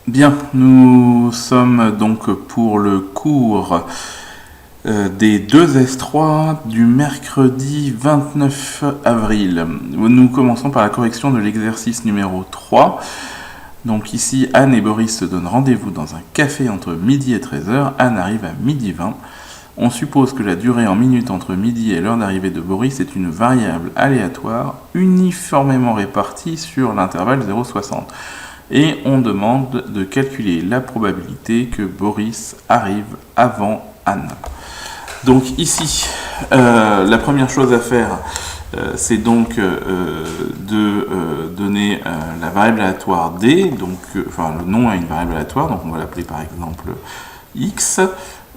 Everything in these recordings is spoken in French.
Bien, nous sommes donc pour le cours des 2S3 du mercredi 29 avril. Nous commençons par la correction de l'exercice numéro 3. Donc ici, Anne et Boris se donnent rendez-vous dans un café entre midi et 13h. Anne arrive à midi 20. On suppose que la durée en minutes entre midi et l'heure d'arrivée de Boris est une variable aléatoire uniformément répartie sur l'intervalle 0,60. Et on demande de calculer la probabilité que Boris arrive avant Anne. Donc ici, la première chose à faire, c'est donc de donner la variable aléatoire D, donc, enfin le nom à une variable aléatoire, donc on va l'appeler par exemple X.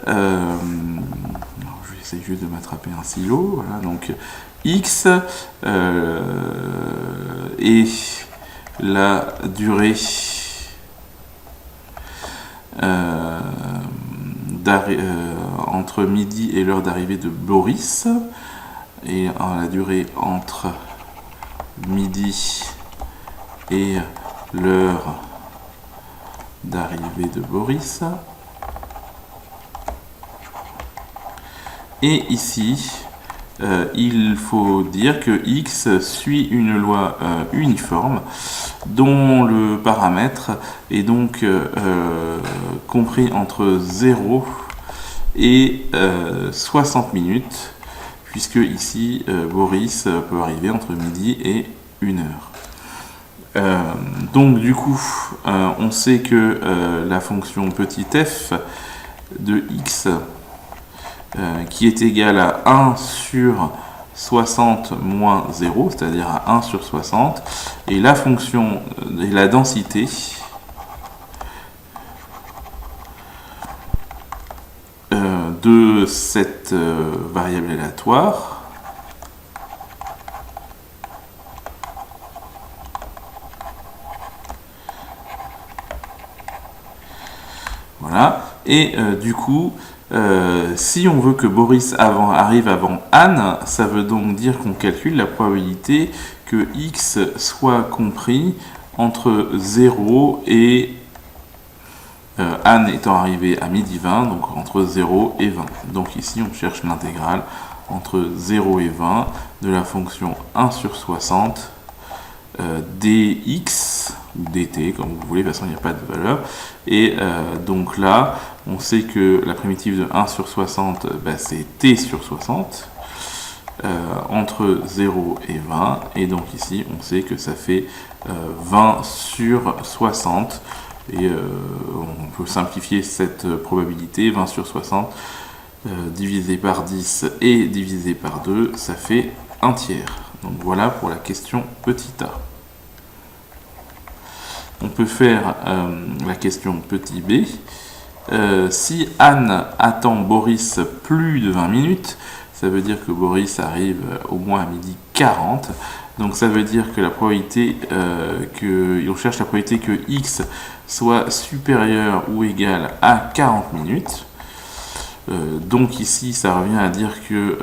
Je vais essayer juste de m'attraper un stylo, voilà, donc X et la durée entre midi et l'heure d'arrivée de Boris, et la durée entre midi et l'heure d'arrivée de Boris. Et ici, il faut dire que X suit une loi uniforme dont le paramètre est donc compris entre 0 et 60 minutes, puisque ici Boris peut arriver entre midi et 1 heure. Donc du coup, on sait que la fonction petit f de X qui est égal à 1 sur 60 moins 0, c'est-à-dire à 1 sur 60, et la fonction et la densité de cette variable aléatoire voilà, et du coup si on veut que Boris arrive avant Anne, ça veut donc dire qu'on calcule la probabilité que X soit compris entre 0 et Anne étant arrivée à midi 20, donc entre 0 et 20. Donc ici on cherche l'intégrale entre 0 et 20 de la fonction 1 sur 60 dx ou dt, comme vous voulez, de toute façon il n'y a pas de valeur. Et donc là, on sait que la primitive de 1 sur 60, c'est t sur 60, entre 0 et 20. Et donc ici, on sait que ça fait 20 sur 60. Et on peut simplifier cette probabilité, 20 sur 60 divisé par 10 et divisé par 2, ça fait 1 tiers. Donc voilà pour la question petit a. On peut faire la question petit b. Si Anne attend Boris plus de 20 minutes, ça veut dire que Boris arrive au moins à midi 40. Donc ça veut dire que la probabilité on cherche la probabilité que X soit supérieur ou égal à 40 minutes. Donc ici, ça revient à dire que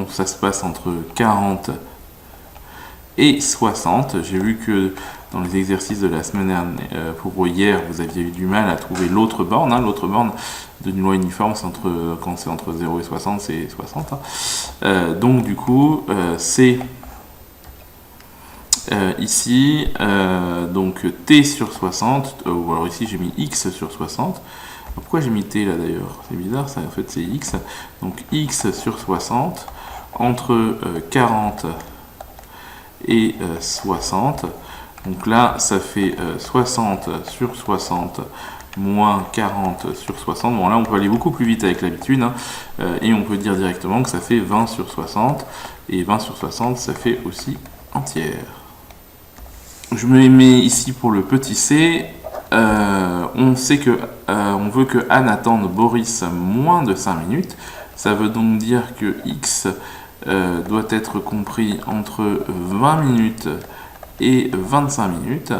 ça se passe entre 40 et 60. J'ai vu que dans les exercices de la semaine dernière, pour hier, vous aviez eu du mal à trouver l'autre borne. L'autre borne d'une loi uniforme, quand c'est entre 0 et 60, c'est 60. Donc du coup, c'est ici, donc t sur 60, ou alors ici j'ai mis x sur 60. Pourquoi j'ai mis t là d'ailleurs? C'est bizarre, ça, en fait c'est x. Donc x sur 60 entre 40 et 60. Donc là, ça fait 60 sur 60 moins 40 sur 60. Bon, là, on peut aller beaucoup plus vite avec l'habitude. Et on peut dire directement que ça fait 20 sur 60. Et 20 sur 60, ça fait aussi un tiers. Je me mets ici pour le petit c. On sait que on veut que Anne attende Boris moins de 5 minutes. Ça veut donc dire que x doit être compris entre 20 minutes et 25 minutes,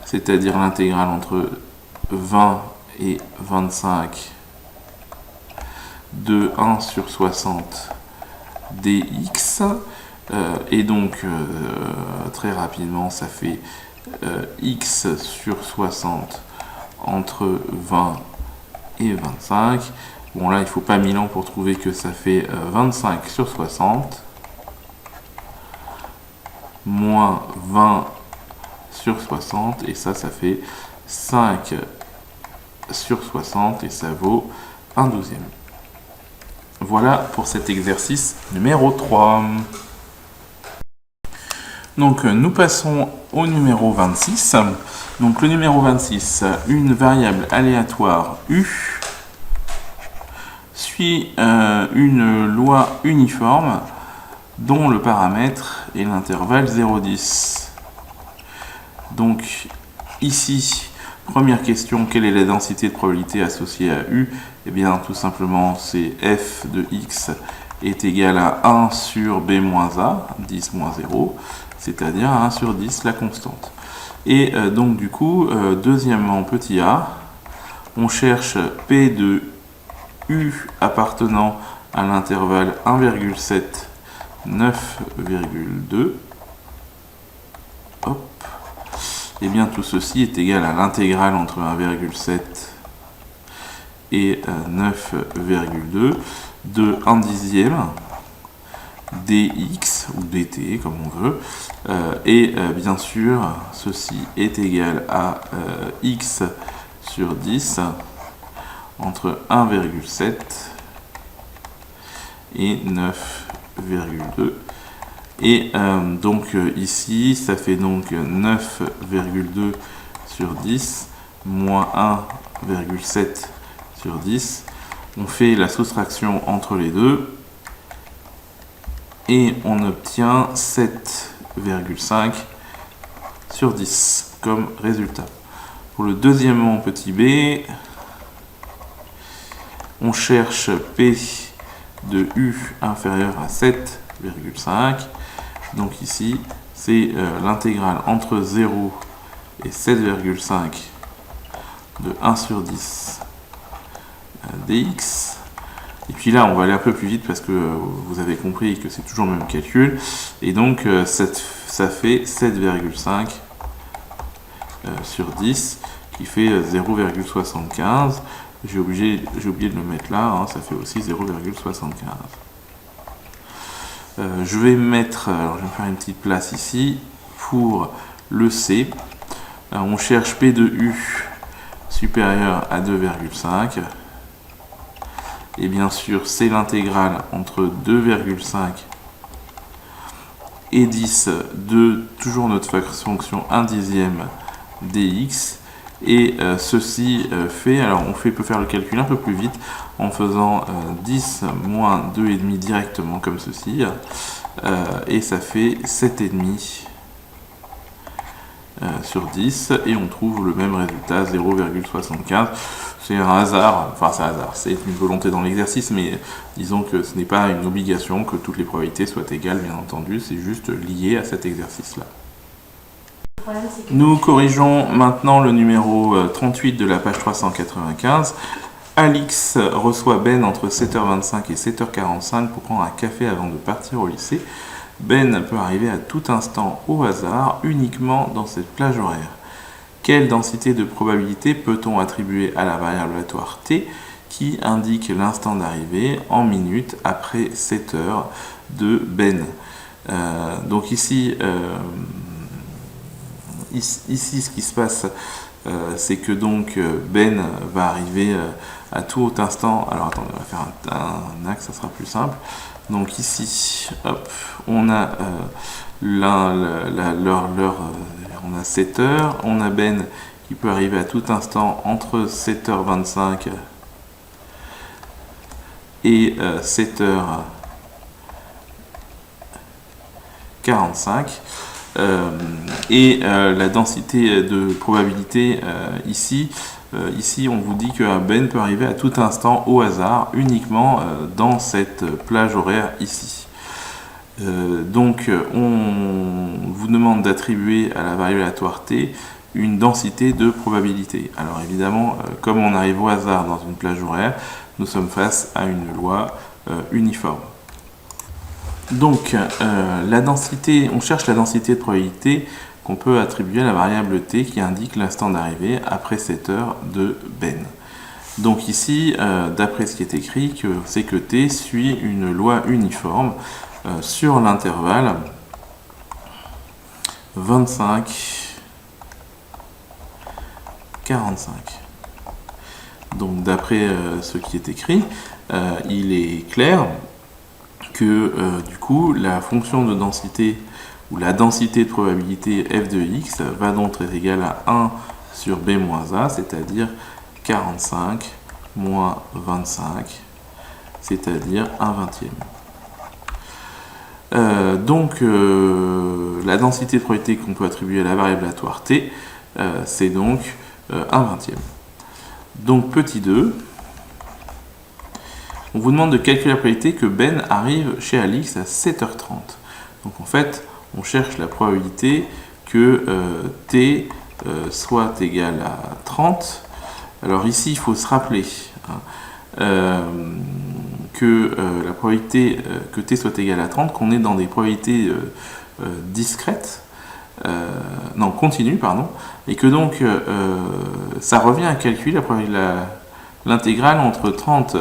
c'est-à-dire l'intégrale entre 20 et 25 de 1 sur 60 dx. Et donc, très rapidement, ça fait x sur 60 entre 20 et 25. Bon, là, il ne faut pas 1000 ans pour trouver que ça fait 25 sur 60, moins 20 sur 60, et ça fait 5 sur 60, et ça vaut 1/12. Voilà pour cet exercice numéro 3. Donc nous passons au numéro 26. Donc le numéro 26, une variable aléatoire U suit une loi uniforme dont le paramètre est l'intervalle 0,10. Donc ici, première question, quelle est la densité de probabilité associée à U? Eh bien tout simplement c'est f de x est égal à 1 sur b moins a, 10 moins 0, c'est-à-dire 1 sur 10, la constante. Et donc du coup, deuxièmement, petit a, on cherche p de u appartenant à l'intervalle 1,7, 9,2. Hop. Et bien tout ceci est égal à l'intégrale entre 1,7 et 9,2 de 1/10 dx ou dt comme on veut, et bien sûr ceci est égal à x sur 10 entre 1,7 et 9,2. Et donc ici ça fait donc 9,2 sur 10 moins 1,7 sur 10. On fait la soustraction entre les deux et on obtient 7,5 sur 10 comme résultat. Pour le deuxièmement petit b, on cherche p de u inférieur à 7,5. Donc ici c'est l'intégrale entre 0 et 7,5 de 1 sur 10 dx. Et puis là, on va aller un peu plus vite parce que vous avez compris que c'est toujours le même calcul. Et donc, ça fait 7,5 sur 10 qui fait 0,75. J'ai oublié de le mettre là, hein, ça fait aussi 0,75. Je vais faire une petite place ici pour le C. On cherche P de U supérieur à 2,5. Et bien sûr, c'est l'intégrale entre 2,5 et 10 de toujours notre fonction 1/10 dx. Et ceci fait, alors on peut faire le calcul un peu plus vite en faisant 10 moins 2,5 directement comme ceci. Et ça fait 7,5 sur 10. Et on trouve le même résultat, 0,75. C'est un hasard, enfin c'est un hasard, c'est une volonté dans l'exercice, mais disons que ce n'est pas une obligation que toutes les probabilités soient égales, bien entendu, c'est juste lié à cet exercice-là. Nous corrigeons maintenant le numéro 38 de la page 395. Alix reçoit Ben entre 7h25 et 7h45 pour prendre un café avant de partir au lycée. Ben peut arriver à tout instant au hasard, uniquement dans cette plage horaire. Quelle densité de probabilité peut-on attribuer à la variable aléatoire t qui indique l'instant d'arrivée en minutes après 7 heures de Ben? Donc ici, ce qui se passe, c'est que donc Ben va arriver à tout instant. Alors attendez, on va faire un axe, ça sera plus simple. Donc ici, hop, on a on a 7 heures, on a Ben qui peut arriver à tout instant entre 7h25 et 7h45. Et la densité de probabilité ici, on vous dit que Ben peut arriver à tout instant au hasard, uniquement dans cette plage horaire ici. Donc on vous demande d'attribuer à la variable aléatoire t une densité de probabilité. Alors évidemment, comme on arrive au hasard dans une plage horaire, nous sommes face à une loi uniforme. Donc la densité, on cherche la densité de probabilité qu'on peut attribuer à la variable t qui indique l'instant d'arrivée après 7 heures de Ben. Donc ici, d'après ce qui est écrit, c'est que t suit une loi uniforme sur l'intervalle 25-45. Donc d'après ce qui est écrit, il est clair que du coup la fonction de densité ou la densité de probabilité f de x va donc être égale à 1 sur b moins a, c'est-à-dire 45 moins 25, c'est-à-dire 1/20. Donc la densité de probabilité qu'on peut attribuer à la variable aléatoire t, c'est donc 1/20. Donc petit 2, on vous demande de calculer la probabilité que Ben arrive chez Alix à 7h30. Donc en fait, on cherche la probabilité que t soit égal à 30. Alors ici, il faut se rappeler que la probabilité que t soit égal à 30, qu'on est dans des probabilités discrètes, non, continues, pardon, et que donc ça revient à calculer l'intégrale entre 30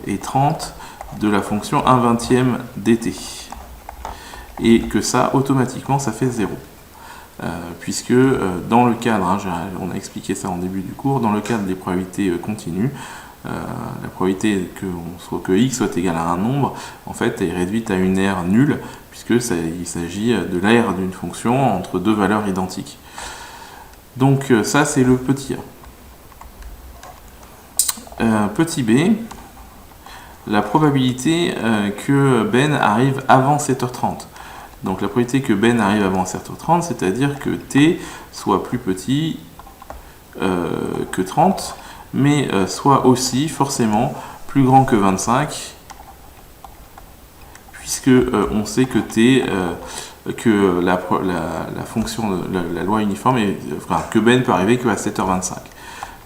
et 30 de la fonction 1/20 dt. Et que ça, automatiquement, ça fait 0. Puisque dans le cadre, on a expliqué ça en début du cours, dans le cadre des probabilités continues, la probabilité que x soit égal à un nombre, en fait, est réduite à une aire nulle, puisque il s'agit de l'aire d'une fonction entre deux valeurs identiques. Donc ça, c'est le petit a. Petit b, la probabilité que Ben arrive avant 7h30. Donc la probabilité que Ben arrive avant 7h30, c'est-à-dire que t soit plus petit que 30, mais soit aussi forcément plus grand que 25, puisque on sait que t, que la fonction, la loi uniforme, que Ben peut arriver qu'à 7h25.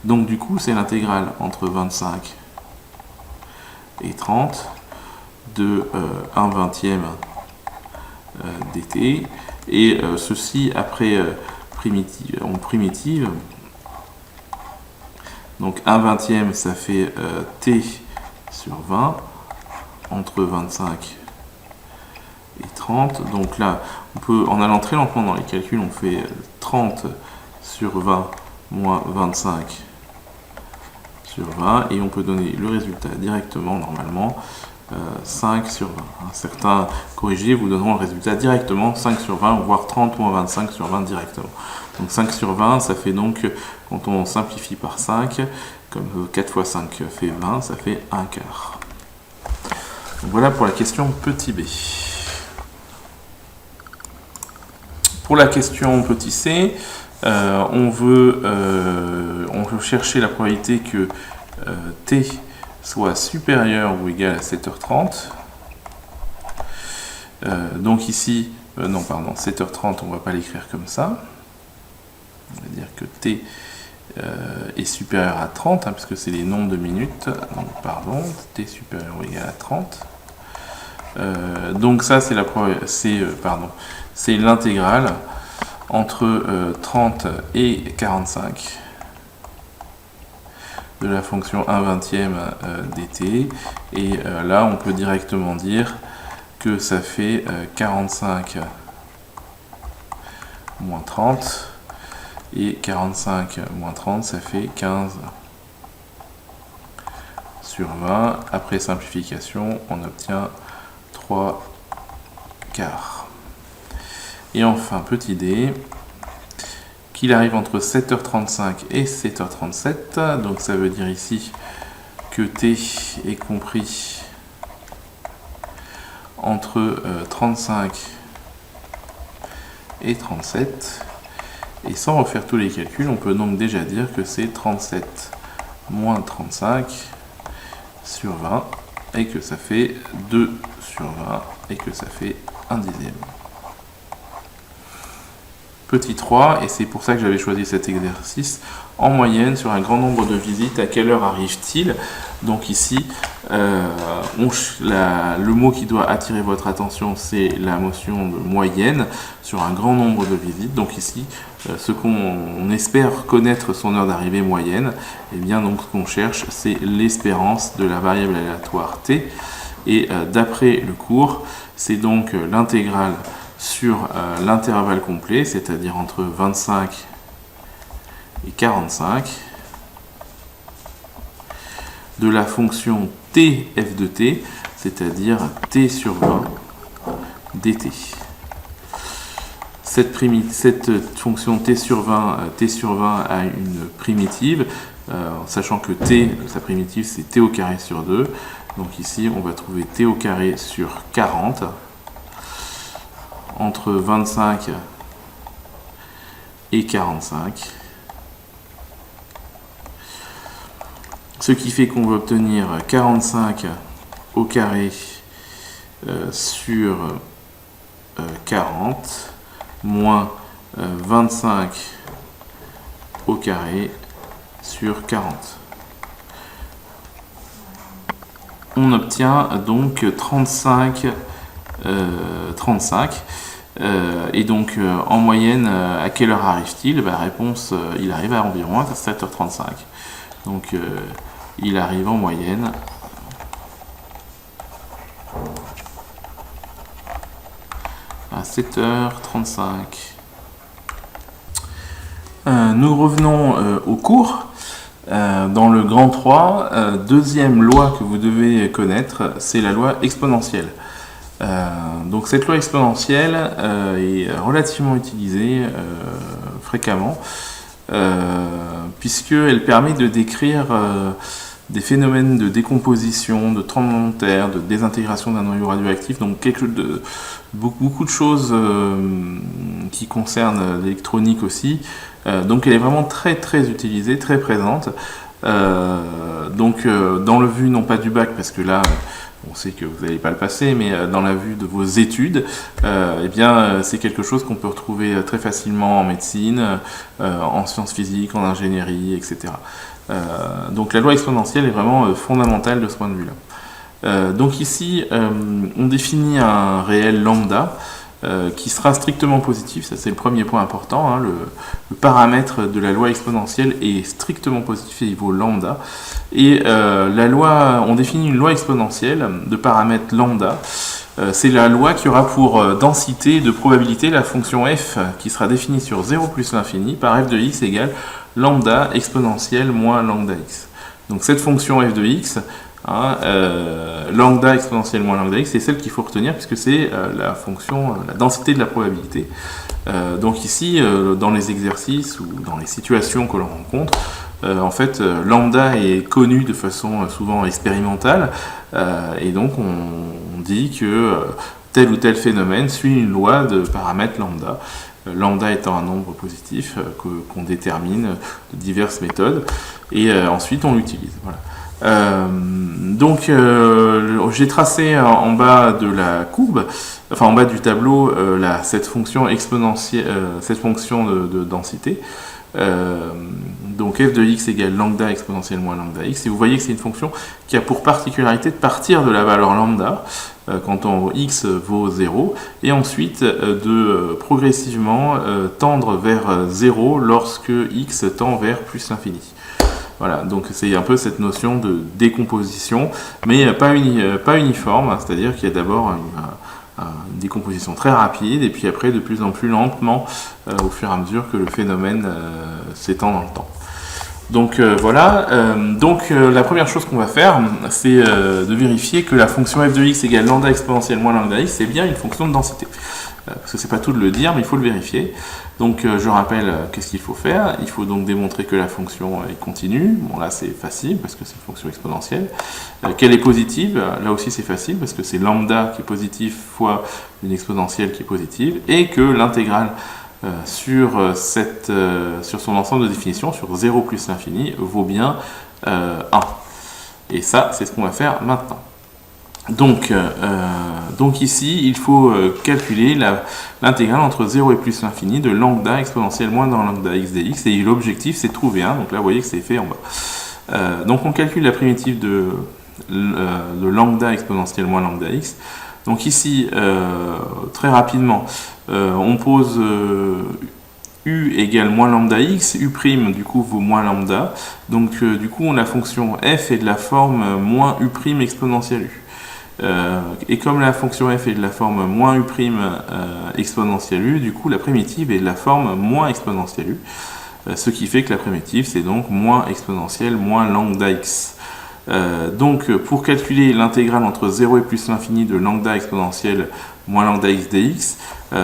Donc du coup, c'est l'intégrale entre 25 et 30 de 1/20 dt, et ceci après primitive. Donc 1/20 ça fait t sur 20 entre 25 et 30. Donc là, on peut, en allant très lentement dans les calculs, on fait 30 sur 20 moins 25 sur 20, et on peut donner le résultat directement, normalement, 5 sur 20. Certains corrigés vous donneront le résultat directement, 5 sur 20, voire 30 moins 25 sur 20 directement. Donc 5 sur 20, ça fait donc, quand on simplifie par 5, comme 4 fois 5 fait 20, ça fait 1/4. Donc voilà pour la question petit b. Pour la question petit c, on veut chercher la probabilité que t soit supérieur ou égal à 7h30. Donc ici, non pardon, 7h30, on ne va pas l'écrire comme ça. On va dire que t est supérieur à 30, puisque c'est les nombres de minutes. Donc pardon, t supérieur ou égal à 30. Donc ça, c'est l'intégrale entre 30 et 45 de la fonction 1/20 dt, et là on peut directement dire que ça fait 45 moins 30, et 45 moins 30 ça fait 15 sur 20. Après simplification, on obtient 3/4. Et enfin petit d, qu'il arrive entre 7h35 et 7h37, donc ça veut dire ici que t est compris entre 35 et 37, et sans refaire tous les calculs, on peut donc déjà dire que c'est 37 moins 35 sur 20, et que ça fait 2 sur 20, et que ça fait 1/10. Petit 3, et c'est pour ça que j'avais choisi cet exercice, en moyenne, sur un grand nombre de visites, à quelle heure arrive-t-il? Donc ici, Le mot qui doit attirer votre attention, c'est la notion de moyenne sur un grand nombre de visites. Donc ici, ce qu'on espère connaître son heure d'arrivée moyenne, et bien donc ce qu'on cherche, c'est l'espérance de la variable aléatoire t. Et d'après le cours, c'est donc l'intégrale sur l'intervalle complet, c'est-à-dire entre 25 et 45, de la fonction t f de t, c'est-à-dire t sur 20 dt. Cette fonction t sur 20 a une primitive, sachant que t, sa primitive, c'est t au carré sur 2. Donc ici, on va trouver t au carré sur 40, entre 25 et 45. Ce qui fait qu'on va obtenir 45 au carré sur 40 moins 25 au carré sur 40. On obtient donc 35. Et donc en moyenne, à quelle heure arrive-t-il? Réponse, il arrive à environ 7h35. Donc il arrive en moyenne à 7h35. Nous revenons au cours. Dans le grand 3, deuxième loi que vous devez connaître, c'est la loi exponentielle. Donc cette loi exponentielle est relativement utilisée fréquemment, puisqu'elle permet de décrire des phénomènes de décomposition, de tremblement de terre, de désintégration d'un noyau radioactif, donc beaucoup de choses qui concernent l'électronique aussi. Donc elle est vraiment très très utilisée, très présente. Donc dans le vu non pas du bac, parce que là on sait que vous n'allez pas le passer, mais dans la vue de vos études, eh bien c'est quelque chose qu'on peut retrouver très facilement en médecine, en sciences physiques, en ingénierie, etc. Donc la loi exponentielle est vraiment fondamentale de ce point de vue-là. Donc ici, on définit un réel lambda qui sera strictement positif, ça c'est le premier point important, hein, le paramètre de la loi exponentielle est strictement positif, il vaut lambda, et on définit une loi exponentielle de paramètre lambda, c'est la loi qui aura pour densité de probabilité la fonction f qui sera définie sur 0 plus l'infini par f de x égale lambda exponentielle moins lambda x. Donc cette fonction f de x, lambda exponentielle moins lambda x, c'est celle qu'il faut retenir puisque c'est la fonction, la densité de la probabilité. Donc ici, dans les exercices ou dans les situations que l'on rencontre, en fait, lambda est connu de façon souvent expérimentale, et donc on dit que tel ou tel phénomène suit une loi de paramètre lambda. Lambda étant un nombre positif qu'on détermine de diverses méthodes, et ensuite on l'utilise. Voilà. Donc j'ai tracé en bas de la courbe, enfin en bas du tableau, cette fonction exponentielle, cette fonction de densité. Donc f de x égale lambda exponentielle moins lambda x, et vous voyez que c'est une fonction qui a pour particularité de partir de la valeur lambda quand x vaut 0, et ensuite de progressivement tendre vers 0 lorsque x tend vers plus l'infini. Voilà, donc c'est un peu cette notion de décomposition, mais pas uniforme, hein, c'est-à-dire qu'il y a d'abord une décomposition très rapide, et puis après de plus en plus lentement au fur et à mesure que le phénomène s'étend dans le temps. Donc voilà, la première chose qu'on va faire, c'est de vérifier que la fonction f de x égale lambda exponentielle moins lambda x, c'est bien une fonction de densité. Parce que c'est pas tout de le dire, mais il faut le vérifier. Donc je rappelle qu'est-ce qu'il faut faire. Il faut donc démontrer que la fonction est continue. Bon là c'est facile parce que c'est une fonction exponentielle. Qu'elle est positive, là aussi c'est facile parce que c'est lambda qui est positif fois une exponentielle qui est positive. Et que l'intégrale sur son ensemble de définitions, sur 0 plus l'infini, vaut bien 1. Et ça, c'est ce qu'on va faire maintenant. Donc ici, il faut calculer l'intégrale entre 0 et plus l'infini de lambda exponentielle moins dans lambda x dx, et l'objectif c'est de trouver 1, donc là vous voyez que c'est fait en bas. Donc on calcule la primitive de de lambda exponentielle moins lambda x. Donc ici, très rapidement, on pose u égale moins lambda x, u' du coup vaut moins lambda, donc du coup la fonction f est de la forme moins u' exponentielle u. Et comme la fonction f est de la forme moins u' exponentielle u, du coup la primitive est de la forme moins exponentielle u, ce qui fait que la primitive c'est donc moins exponentielle moins lambda x. Donc pour calculer l'intégrale entre 0 et plus l'infini de lambda exponentielle moins lambda x dx,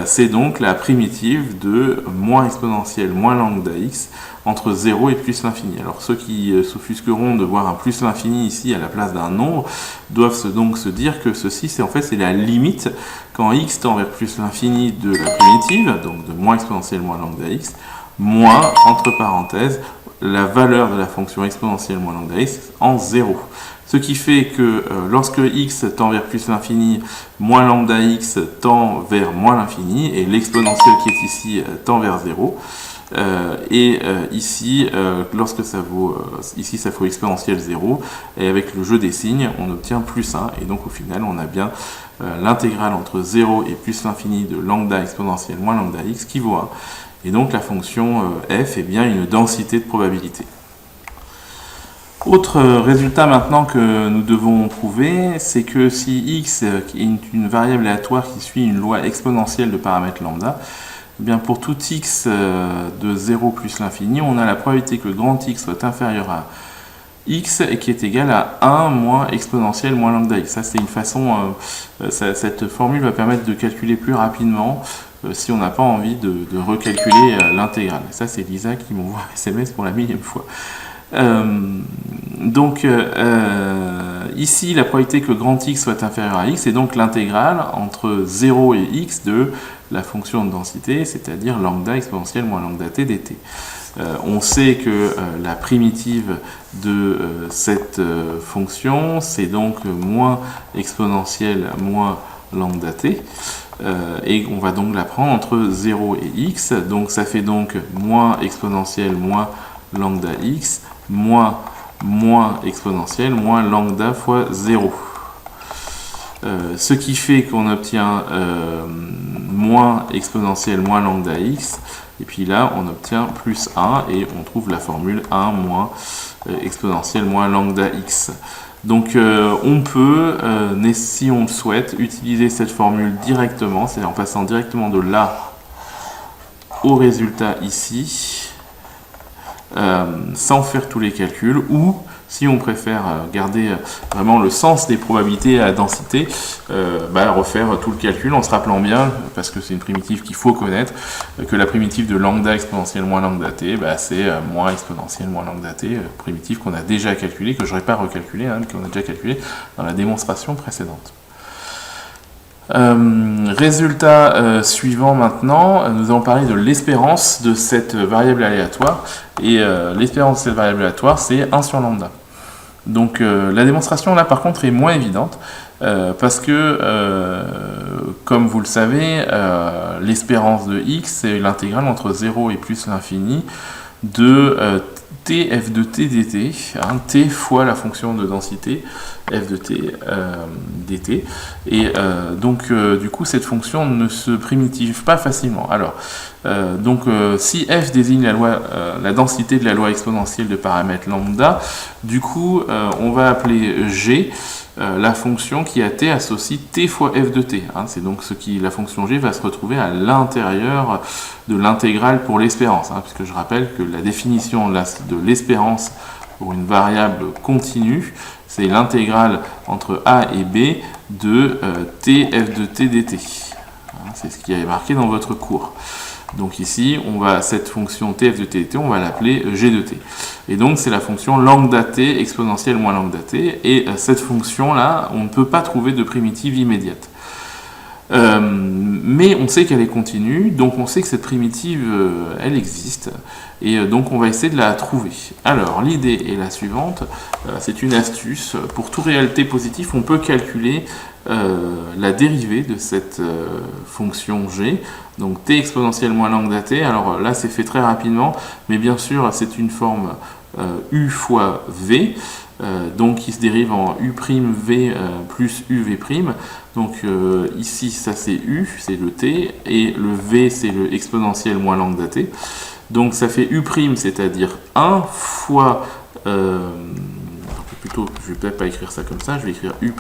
c'est donc la primitive de moins exponentielle moins lambda x entre 0 et plus l'infini. Alors ceux qui s'offusqueront de voir un plus l'infini ici à la place d'un nombre doivent donc se dire que ceci c'est la limite quand x tend vers plus l'infini de la primitive, donc de moins exponentielle moins lambda x, moins, entre parenthèses, la valeur de la fonction exponentielle moins lambda x en 0. Ce qui fait que lorsque x tend vers plus l'infini, moins lambda x tend vers moins l'infini, et l'exponentielle qui est ici tend vers 0. Ici, lorsque ça vaut, ici ça vaut exponentielle 0, et avec le jeu des signes, on obtient plus 1, et donc au final, on a bien l'intégrale entre 0 et plus l'infini de lambda exponentielle moins lambda x qui vaut 1. Et donc la fonction f est bien une densité de probabilité. Autre résultat maintenant que nous devons prouver, c'est que si x est une variable aléatoire qui suit une loi exponentielle de paramètre lambda, eh bien pour tout x de 0 plus l'infini, on a la probabilité que grand X soit inférieur à x et qui est égal à 1 moins exponentielle moins lambda x. Ça c'est une façon, cette formule va permettre de calculer plus rapidement si on n'a pas envie de recalculer l'intégrale. Ça c'est Lisa qui m'envoie un SMS pour la millième fois. Ici, la probabilité que grand X soit inférieur à X est donc l'intégrale entre 0 et X de la fonction de densité, c'est-à-dire lambda exponentielle moins lambda t dt. On sait que la primitive de cette fonction, c'est donc moins exponentielle moins lambda t, et on va donc la prendre entre 0 et X, donc ça fait donc moins exponentielle moins lambda x moins exponentielle moins lambda fois 0. Ce qui fait qu'on obtient moins exponentielle moins lambda x, et puis là on obtient plus 1 et on trouve la formule 1 moins exponentielle moins lambda x. Donc on peut, si on le souhaite, utiliser cette formule directement, c'est-à-dire en passant directement de là au résultat ici, sans faire tous les calculs, ou si on préfère garder vraiment le sens des probabilités à la densité, refaire tout le calcul en se rappelant bien, parce que c'est une primitive qu'il faut connaître, que la primitive de lambda exponentielle moins lambda t, c'est moins exponentielle moins lambda t, primitive qu'on a déjà calculée, que je n'aurais pas recalculée, qu'on a déjà calculée dans la démonstration précédente. Résultat suivant maintenant, nous allons parler de l'espérance de cette variable aléatoire, et l'espérance de cette variable aléatoire c'est 1 sur lambda. Donc la démonstration là par contre est moins évidente, parce que comme vous le savez, l'espérance de x c'est l'intégrale entre 0 et plus l'infini de t f de t dt, t fois la fonction de densité f de t dt, et du coup cette fonction ne se primitive pas facilement. Alors si f désigne la densité de la loi exponentielle de paramètre lambda, du coup on va appeler g la fonction qui à t associe t fois f de t. C'est donc la fonction g va se retrouver à l'intérieur de l'intégrale pour l'espérance, puisque je rappelle que la définition de l'espérance pour une variable continue, c'est l'intégrale entre a et b de t f de t dt. C'est ce qui est marqué dans votre cours. Donc ici, cette fonction t f de t dt, on va l'appeler g de t. Et donc c'est la fonction lambda t exponentielle moins lambda t. Et cette fonction-là, on ne peut pas trouver de primitive immédiate. Mais on sait qu'elle est continue, donc on sait que cette primitive, elle existe. Et donc on va essayer de la trouver. Alors l'idée est la suivante, c'est une astuce. Pour tout réel t positif, on peut calculer la dérivée de cette fonction g, donc t exponentielle moins lambda t. Alors là c'est fait très rapidement, mais bien sûr c'est une forme U fois V, donc qui se dérive en U'V plus UV'. Donc ici, ça c'est U, c'est le T, et le V, c'est le exponentiel moins lambda T. Donc ça fait U', c'est-à-dire 1 fois... plutôt, je vais peut-être pas écrire ça comme ça, je vais écrire U'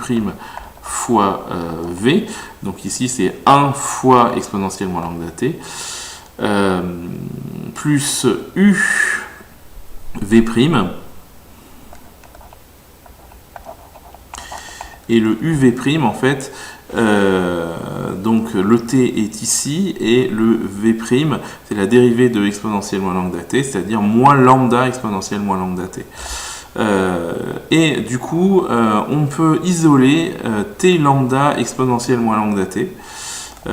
fois V. Donc ici, c'est 1 fois exponentiel moins lambda T. Plus U V'. Et le UV' en fait, donc le T est ici, et le V', c'est la dérivée de exponentielle moins lambda T, c'est-à-dire moins lambda exponentielle moins lambda T. Et du coup, on peut isoler T lambda exponentielle moins lambda T,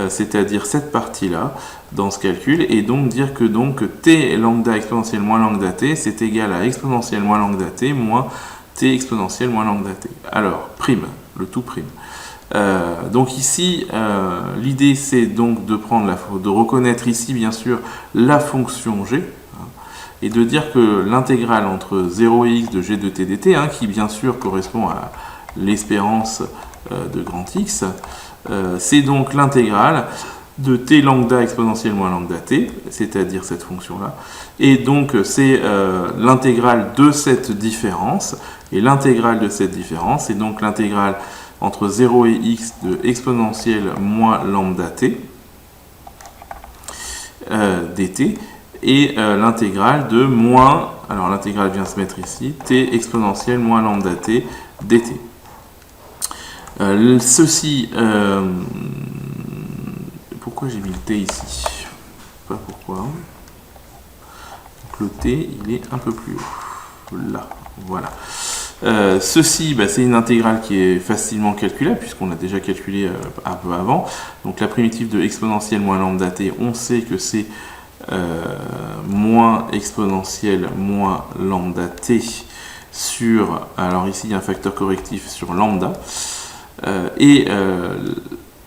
c'est-à-dire cette partie-là, dans ce calcul, et donc dire que T lambda exponentielle moins lambda T, c'est égal à exponentielle moins lambda T moins T exponentielle moins lambda T. Alors, prime, le tout prime. Donc ici, l'idée c'est donc de reconnaître ici bien sûr la fonction g, hein, et de dire que l'intégrale entre 0 et x de g de t dt, hein, qui bien sûr correspond à l'espérance de grand X, c'est donc l'intégrale de t lambda exponentielle moins lambda t, c'est-à-dire cette fonction-là. Et donc c'est l'intégrale de cette différence, et l'intégrale de cette différence, c'est donc l'intégrale entre 0 et x de exponentielle moins lambda t dt, et l'intégrale de moins, alors l'intégrale vient se mettre ici, t exponentielle moins lambda t dt. Ceci, pourquoi j'ai mis le t ici? Pas pourquoi. Donc le t, il est un peu plus haut. Là, voilà. Ceci, c'est une intégrale qui est facilement calculable, puisqu'on a déjà calculé un peu avant. Donc la primitive de exponentielle moins lambda t, on sait que c'est moins exponentielle moins lambda t sur, alors ici il y a un facteur correctif sur lambda,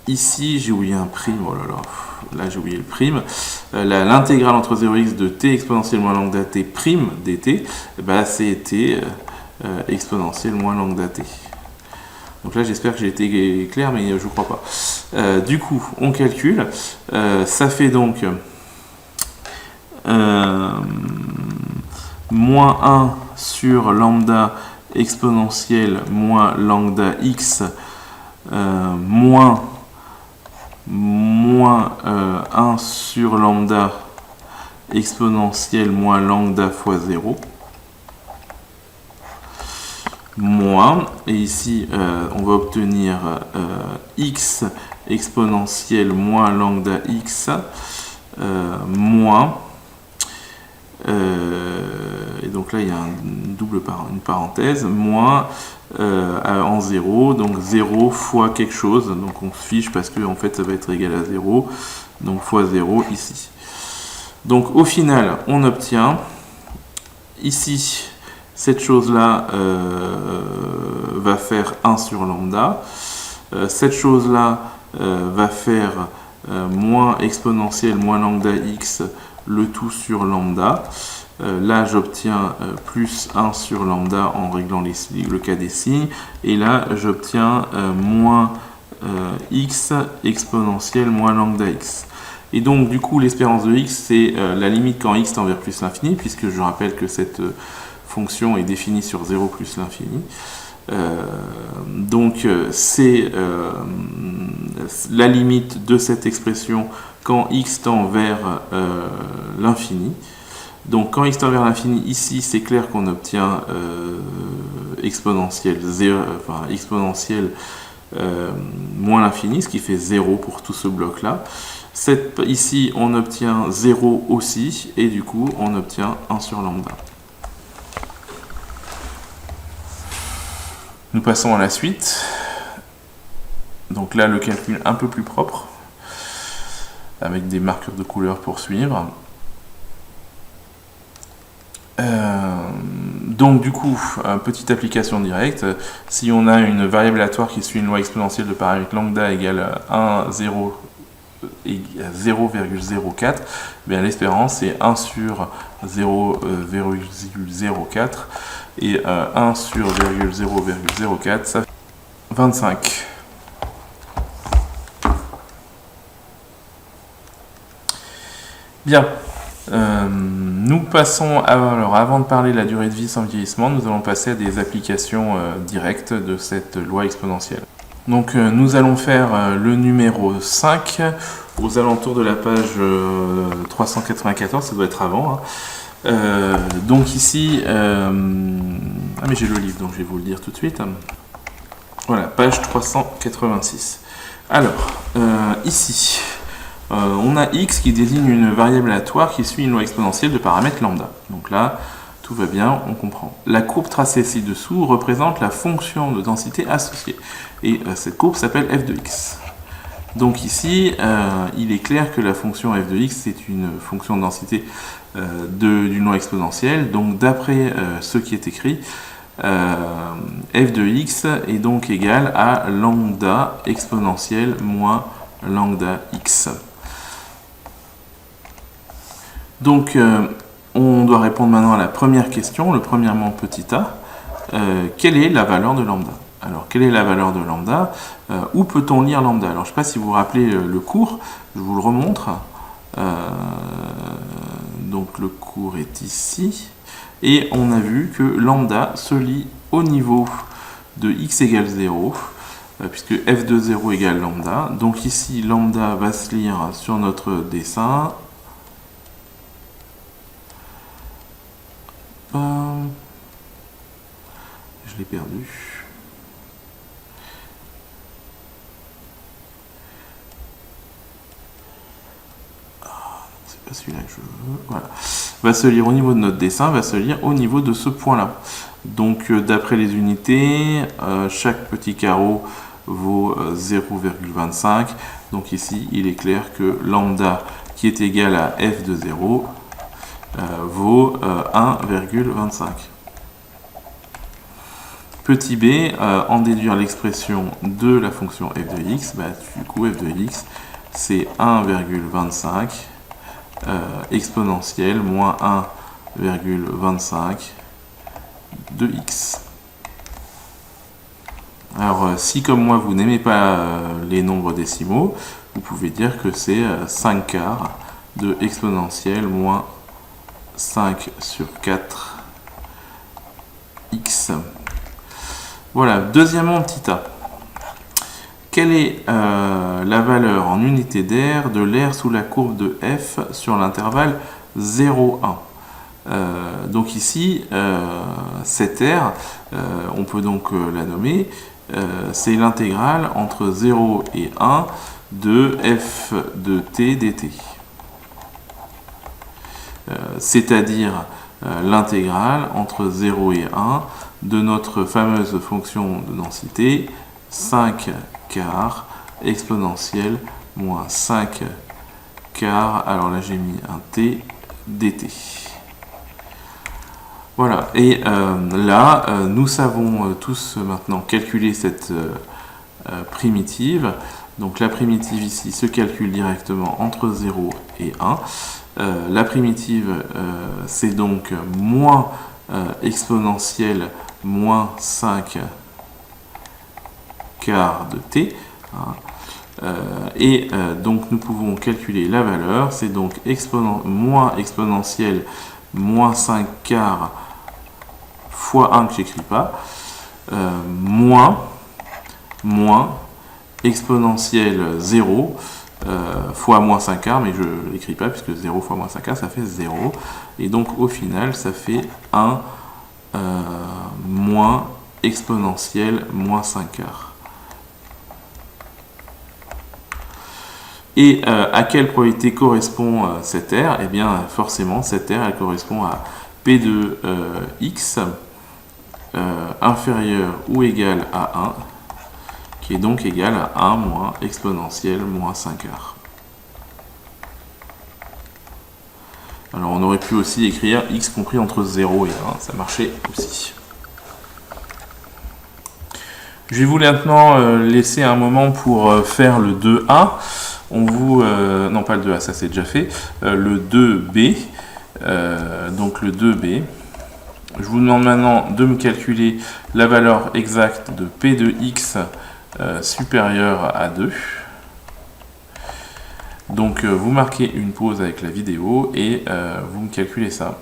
ici j'ai oublié un prime, oh là là, là j'ai oublié le prime, l'intégrale entre 0 et x de t exponentielle moins lambda t prime dt, c'est t exponentielle moins lambda t. Donc là j'espère que j'ai été clair, mais je ne crois pas. Du coup on calcule, ça fait donc moins 1 sur lambda exponentielle moins lambda x moins 1 sur lambda exponentielle moins lambda fois 0 moins, et ici on va obtenir x exponentielle moins lambda x moins, et donc là il y a une parenthèse, moins en 0, donc 0 fois quelque chose, donc on fiche parce que en fait ça va être égal à 0, donc fois 0 ici. Donc au final on obtient ici cette chose-là va faire 1 sur lambda, cette chose-là va faire moins exponentielle moins lambda x, le tout sur lambda. Là j'obtiens plus 1 sur lambda en réglant le cas des signes, et là j'obtiens moins x exponentielle moins lambda x. Et donc du coup l'espérance de x, c'est la limite quand x tend vers plus l'infini, puisque je rappelle que cette fonction est définie sur 0 plus l'infini. Donc c'est la limite de cette expression quand x tend vers l'infini. Donc quand x tend vers l'infini, ici c'est clair qu'on obtient exponentielle moins l'infini, ce qui fait 0 pour tout ce bloc-là. Ici on obtient 0 aussi, et du coup on obtient 1 sur lambda. Nous passons à la suite. Donc là le calcul un peu plus propre, avec des marqueurs de couleur pour suivre. Donc du coup, petite application directe, si on a une variable aléatoire qui suit une loi exponentielle de paramètre lambda égale 1, 0, 0,04, bien l'espérance c'est 1 sur 0,04 et 1 sur 0,04, ça fait 25. Bien, nous passons, alors avant de parler de la durée de vie sans vieillissement, nous allons passer à des applications directes de cette loi exponentielle. Donc nous allons faire le numéro 5 aux alentours de la page 394, ça doit être avant. Donc ici, ah mais j'ai le livre, donc je vais vous le dire tout de suite. Voilà, page 386. Alors, ici, on a x qui désigne une variable aléatoire qui suit une loi exponentielle de paramètres lambda. Donc là, tout va bien, on comprend. La courbe tracée ci-dessous représente la fonction de densité associée. Et cette courbe s'appelle f de x. Donc ici, il est clair que la fonction f de x est une fonction de densité d'une loi exponentielle. Donc d'après ce qui est écrit, f de x est donc égal à lambda exponentielle moins lambda x. Donc, on doit répondre maintenant à la première question, le premièrement petit a. Quelle est la valeur de lambda? Alors, quelle est la valeur de lambda? Où peut-on lire lambda? Alors, je ne sais pas si vous vous rappelez le cours, je vous le remontre. Donc, le cours est ici. Et on a vu que lambda se lit au niveau de x égale 0, puisque f de 0 égale lambda. Donc, ici, lambda va se lire sur notre dessin. Je l'ai perdu. C'est pas celui-là que je veux. Voilà. Va se lire au niveau de notre dessin, va se lire au niveau de ce point-là. Donc, d'après les unités, chaque petit carreau vaut 0,25. Donc ici, il est clair que lambda, qui est égal à f de 0, vaut 1,25. Petit b, en déduire l'expression de la fonction f de x, bah, du coup f de x c'est 1,25 exponentielle moins 1,25 de x. Alors si comme moi vous n'aimez pas les nombres décimaux, vous pouvez dire que c'est 5 quarts de exponentielle moins 5 sur 4 x. Voilà, deuxièmement, petit a. Quelle est la valeur en unité d'air de l'air sous la courbe de f sur l'intervalle 0,1? Donc ici, cette air, on peut donc la nommer, c'est l'intégrale entre 0 et 1 de f de t dt. C'est-à-dire l'intégrale entre 0 et 1 de notre fameuse fonction de densité 5 quarts exponentielle moins 5 quarts, alors là j'ai mis un t dt. Voilà, et là nous savons tous maintenant calculer cette primitive. Donc la primitive ici se calcule directement entre 0 et 1. La primitive c'est donc moins exponentielle moins 5 quarts de t. Et donc nous pouvons calculer la valeur, c'est donc moins exponentielle moins 5 quarts fois 1 que j'écris pas, moins exponentielle 0 fois moins 5 quarts, mais je ne l'écris pas puisque 0 fois moins 5 quarts ça fait 0. Et donc au final ça fait 1 moins exponentielle moins 5 quarts. Et à quelle probabilité correspond cette R? Eh bien forcément cette R elle correspond à P de x inférieur ou égal à 1, qui est donc égal à 1 moins exponentielle moins 5 quarts. Alors on aurait pu aussi écrire x compris entre 0 et 1, ça marchait aussi. Je vais vous maintenant laisser un moment pour faire le 2a. on vous... non, pas le 2A, ça c'est déjà fait. Le 2B, donc le 2B. Je vous demande maintenant de me calculer la valeur exacte de P de X supérieure à 2. Donc vous marquez une pause avec la vidéo et vous me calculez ça.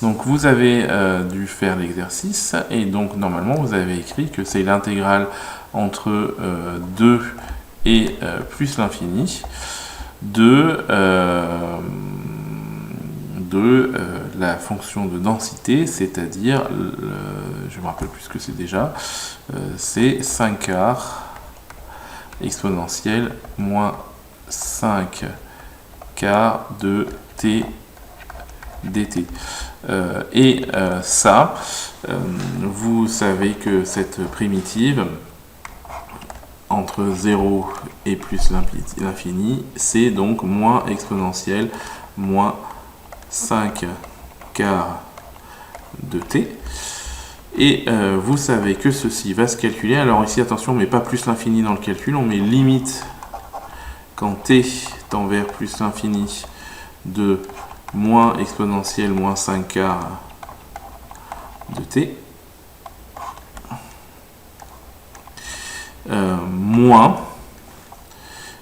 Donc vous avez dû faire l'exercice et donc normalement vous avez écrit que c'est l'intégrale entre 2 et plus l'infini de la fonction de densité, c'est-à-dire, je me rappelle plus ce que c'est déjà, c'est 5 quarts exponentielle moins 5 quarts de t dt. Ça, vous savez que cette primitive entre 0 et plus l'infini, c'est donc moins exponentielle moins 5 quarts de t. Et vous savez que ceci va se calculer. Alors ici, attention, on ne met pas plus l'infini dans le calcul, on met limite quand t tend vers plus l'infini de moins exponentielle moins 5 quarts de t, moins,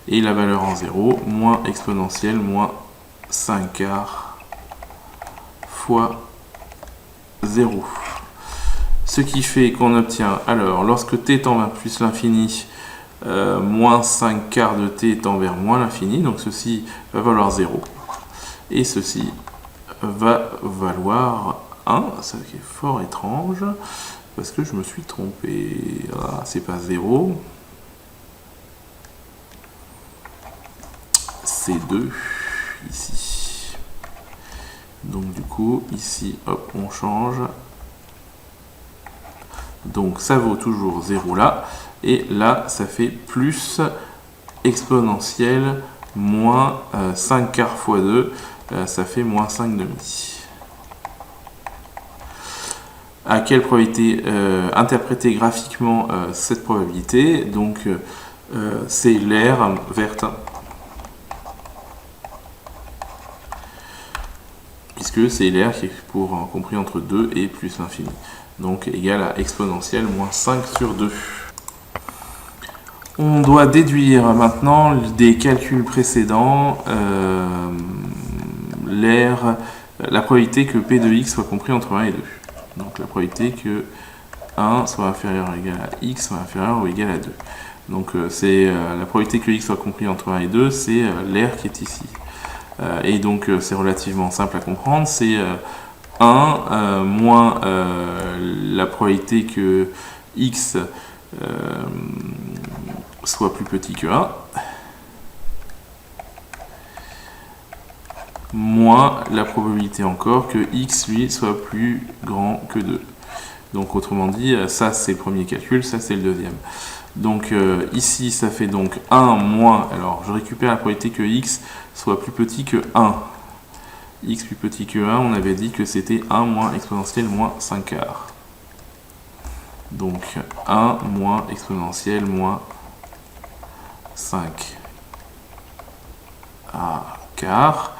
et la valeur en 0, moins exponentielle moins 5 quarts fois 0. Ce qui fait qu'on obtient, alors, lorsque t tend vers plus l'infini, moins 5 quarts de t tend vers moins l'infini, donc ceci va valoir 0. Et ceci va valoir 1, ce qui est fort étrange, parce que je me suis trompé. Ah, c'est pas 0, c'est 2, ici. Donc du coup, ici, hop, on change. Donc ça vaut toujours 0 là, et là, ça fait plus exponentielle moins 5 quarts fois 2, ça fait moins 5 demi. À quelle probabilité interpréter graphiquement cette probabilité? Donc c'est l'aire verte, puisque c'est l'aire qui est compris entre 2 et plus l'infini. Donc égal à exponentielle moins 5 sur 2. On doit déduire maintenant des calculs précédents la probabilité que P de x soit compris entre 1 et 2. Donc la probabilité que 1 soit inférieur ou égal à x soit inférieur ou égal à 2. Donc c'est la probabilité que x soit compris entre 1 et 2, c'est l'aire qui est ici. Et donc c'est relativement simple à comprendre, c'est 1 moins la probabilité que x soit plus petit que 1, moins la probabilité encore que x, lui, soit plus grand que 2. Donc autrement dit, ça c'est le premier calcul, ça c'est le deuxième. Donc ici, ça fait donc 1 moins, alors je récupère la probabilité que x soit plus petit que 1. X plus petit que 1, on avait dit que c'était 1 moins exponentielle moins 5 quarts. Donc 1 moins exponentielle moins 5 quarts,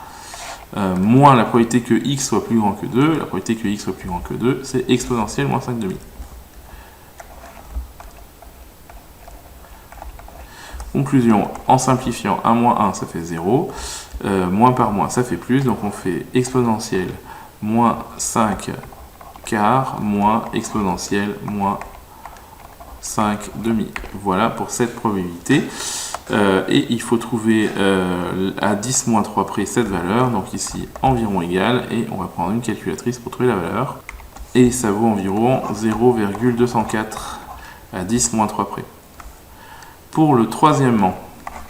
moins la probabilité que x soit plus grand que 2. La probabilité que x soit plus grand que 2, c'est exponentielle moins 5 demi. Conclusion, en simplifiant 1 moins 1, ça fait 0. Moins par moins, ça fait plus. Donc on fait exponentielle moins 5 quarts moins exponentielle moins 5 demi. Voilà pour cette probabilité. Et il faut trouver à 10 moins 3 près cette valeur. Donc ici, environ égal. Et on va prendre une calculatrice pour trouver la valeur. Et ça vaut environ 0,204 à 10 moins 3 près. Pour le troisièmement,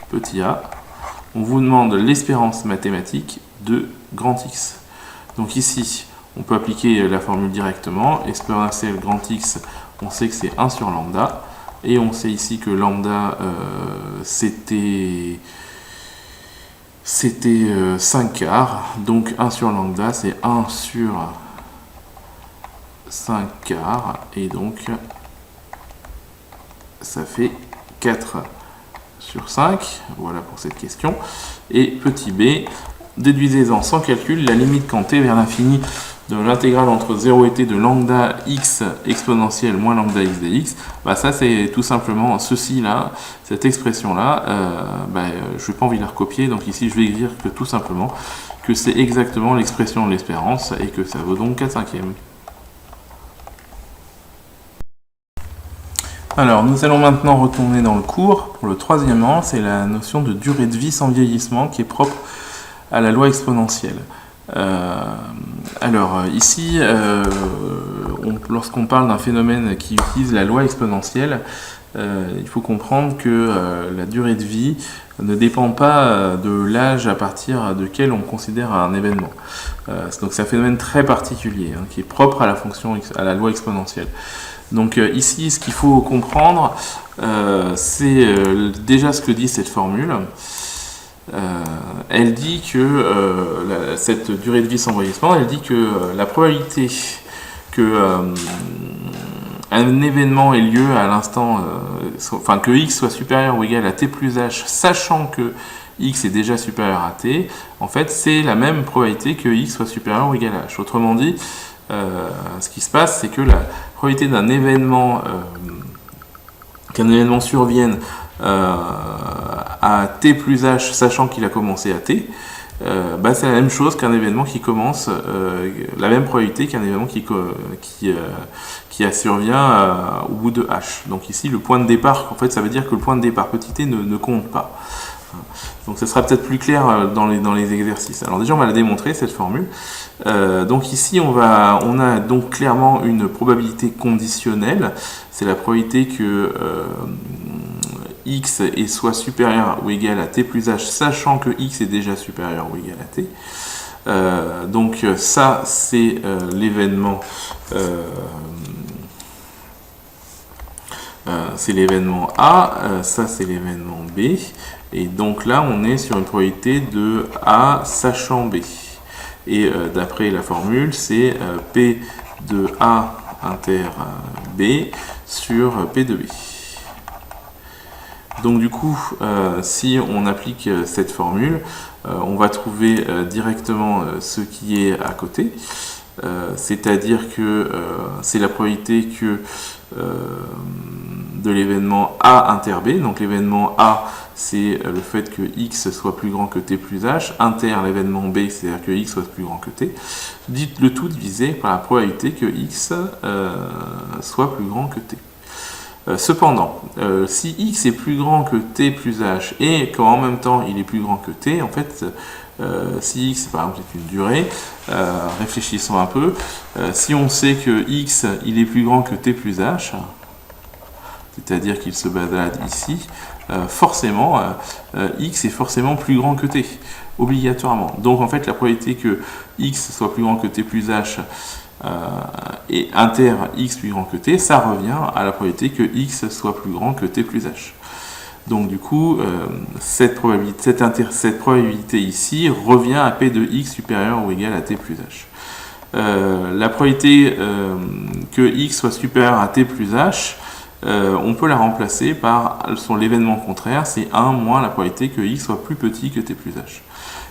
petit a, on vous demande l'espérance mathématique de grand X. Donc ici, on peut appliquer la formule directement. Exponentielle grand X, on sait que c'est 1 sur lambda. Et on sait ici que lambda, c'était 5 quarts. Donc 1 sur lambda, c'est 1 sur 5 quarts. Et donc, ça fait 4 sur 5. Voilà pour cette question. Et petit b, déduisez-en sans calcul la limite quand t vers l'infini de l'intégrale entre 0 et t de lambda x exponentielle moins lambda x dx. Bah ça c'est tout simplement ceci là, cette expression là, je n'ai pas envie de la recopier, donc ici je vais écrire que tout simplement que c'est exactement l'expression de l'espérance et que ça vaut donc 4/5. Alors nous allons maintenant retourner dans le cours pour le troisièmement, c'est la notion de durée de vie sans vieillissement qui est propre à la loi exponentielle. Ici, lorsqu'on parle d'un phénomène qui utilise la loi exponentielle, il faut comprendre que la durée de vie ne dépend pas de l'âge à partir duquel on considère un événement. Donc c'est un phénomène très particulier qui est propre à la loi exponentielle. Donc ici, ce qu'il faut comprendre, c'est déjà ce que dit cette formule. Elle dit que cette durée de vie sans vieillissement, elle dit que la probabilité que un événement ait lieu à l'instant, que x soit supérieur ou égal à t plus h, sachant que x est déjà supérieur à t, en fait c'est la même probabilité que x soit supérieur ou égal à h. Autrement dit, ce qui se passe, c'est que la probabilité qu'un événement survienne à t plus h, sachant qu'il a commencé à t, c'est la même chose qu'un événement qui commence, la même probabilité qu'un événement qui survient au bout de h. Donc ici, le point de départ, en fait, ça veut dire que le point de départ petit t ne compte pas. Donc ça sera peut-être plus clair dans les exercices. Alors déjà, on va la démontrer, cette formule. Donc ici, on a donc clairement une probabilité conditionnelle. C'est la probabilité que x est soit supérieur ou égal à t plus h, sachant que x est déjà supérieur ou égal à t. Donc ça, c'est l'événement A, ça c'est l'événement B, et donc là on est sur une probabilité de A sachant B. Et d'après la formule, c'est P de A inter B sur P de B. Donc du coup, si on applique cette formule, on va trouver directement ce qui est à côté. C'est-à-dire que c'est la probabilité que de l'événement A inter B. Donc l'événement A, c'est le fait que x soit plus grand que t plus h. Inter l'événement B, c'est-à-dire que x soit plus grand que t. Dites le tout divisé par la probabilité que x soit plus grand que t. Cependant, si x est plus grand que t plus h et qu'en même temps il est plus grand que t, en fait, si x par exemple est une durée, réfléchissons un peu, si on sait que x il est plus grand que t plus h, c'est-à-dire qu'il se balade ici, forcément, x est forcément plus grand que t, obligatoirement. Donc en fait, la probabilité que x soit plus grand que t plus h et inter x plus grand que t, ça revient à la probabilité que x soit plus grand que t plus h. Donc du coup, cette probabilité ici revient à p de x supérieur ou égal à t plus h. La probabilité que x soit supérieur à t plus h, on peut la remplacer par l'événement contraire, c'est 1 moins la probabilité que x soit plus petit que t plus h.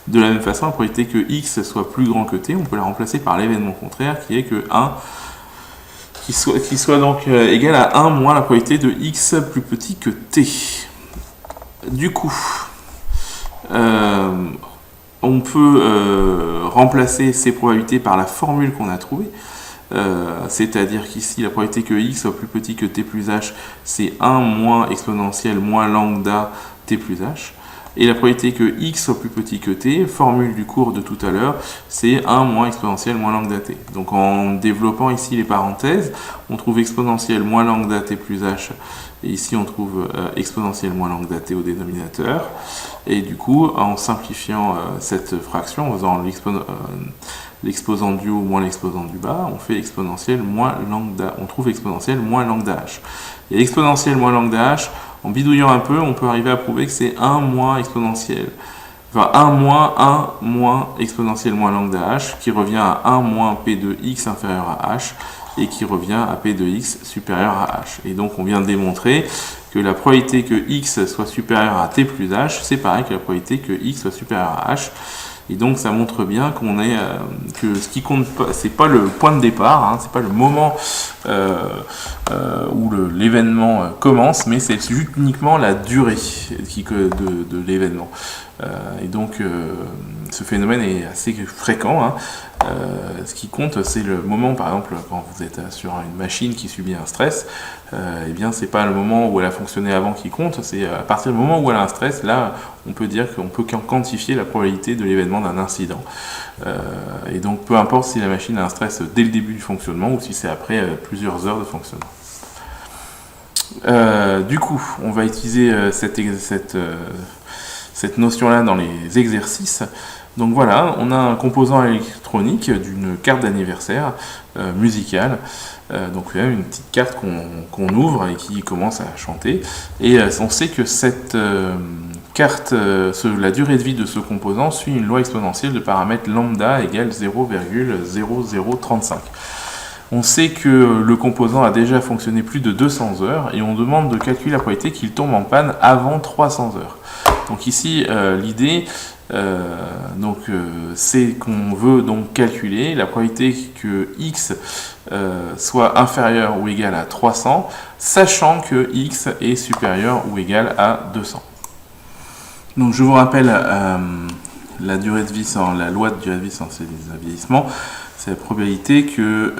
De la même façon, la probabilité que x soit plus grand que t, on peut la remplacer par l'événement contraire qui est que 1 qui soit donc égal à 1 moins la probabilité de x plus petit que t. Du coup, on peut remplacer ces probabilités par la formule qu'on a trouvée. C'est-à-dire qu'ici, la probabilité que x soit plus petit que t plus h, c'est 1 moins exponentielle moins lambda t plus h. Et la probabilité que x soit plus petit que t, formule du cours de tout à l'heure, c'est 1 moins exponentielle moins lambda t. Donc en développant ici les parenthèses, on trouve exponentielle moins lambda t plus h, et ici on trouve exponentielle moins lambda t au dénominateur. Et du coup, en simplifiant cette fraction, en faisant l'exposant du haut moins l'exposant du bas, on fait exponentielle moins lambda, on trouve exponentielle moins lambda h. Et l'exponentielle moins lambda h, en bidouillant un peu, on peut arriver à prouver que c'est 1 moins exponentielle. Enfin, 1 moins exponentielle moins lambda h, qui revient à 1 moins p de x inférieur à h, et qui revient à p de x supérieur à h. Et donc on vient de démontrer que la probabilité que x soit supérieur à t plus h, c'est pareil que la probabilité que x soit supérieur à h. Et donc ça montre bien qu'on est que ce qui compte pas, c'est pas le point de départ, hein, c'est pas le moment où l'événement commence, mais c'est uniquement la durée de l'événement. Et donc ce phénomène est assez fréquent. Hein. Ce qui compte, c'est le moment, par exemple, quand vous êtes sur une machine qui subit un stress, eh bien, c'est pas le moment où elle a fonctionné avant qui compte, c'est à partir du moment où elle a un stress, là, on peut dire qu'on peut quantifier la probabilité de l'événement d'un incident. Et donc, peu importe si la machine a un stress dès le début du fonctionnement ou si c'est après plusieurs heures de fonctionnement. Du coup, on va utiliser cette notion-là dans les exercices. Donc voilà, on a un composant électronique d'une carte d'anniversaire musicale. Donc il y a une petite carte qu'on ouvre et qui commence à chanter. Et on sait que cette carte, la durée de vie de ce composant suit une loi exponentielle de paramètre lambda égale 0,0035. On sait que le composant a déjà fonctionné plus de 200 heures et on demande de calculer la probabilité qu'il tombe en panne avant 300 heures. Donc ici, l'idée, c'est qu'on veut donc calculer la probabilité que x soit inférieur ou égal à 300, sachant que x est supérieur ou égal à 200. Donc je vous rappelle la durée de vie sans la loi de durée de vie sans ces vieillissements, c'est la probabilité que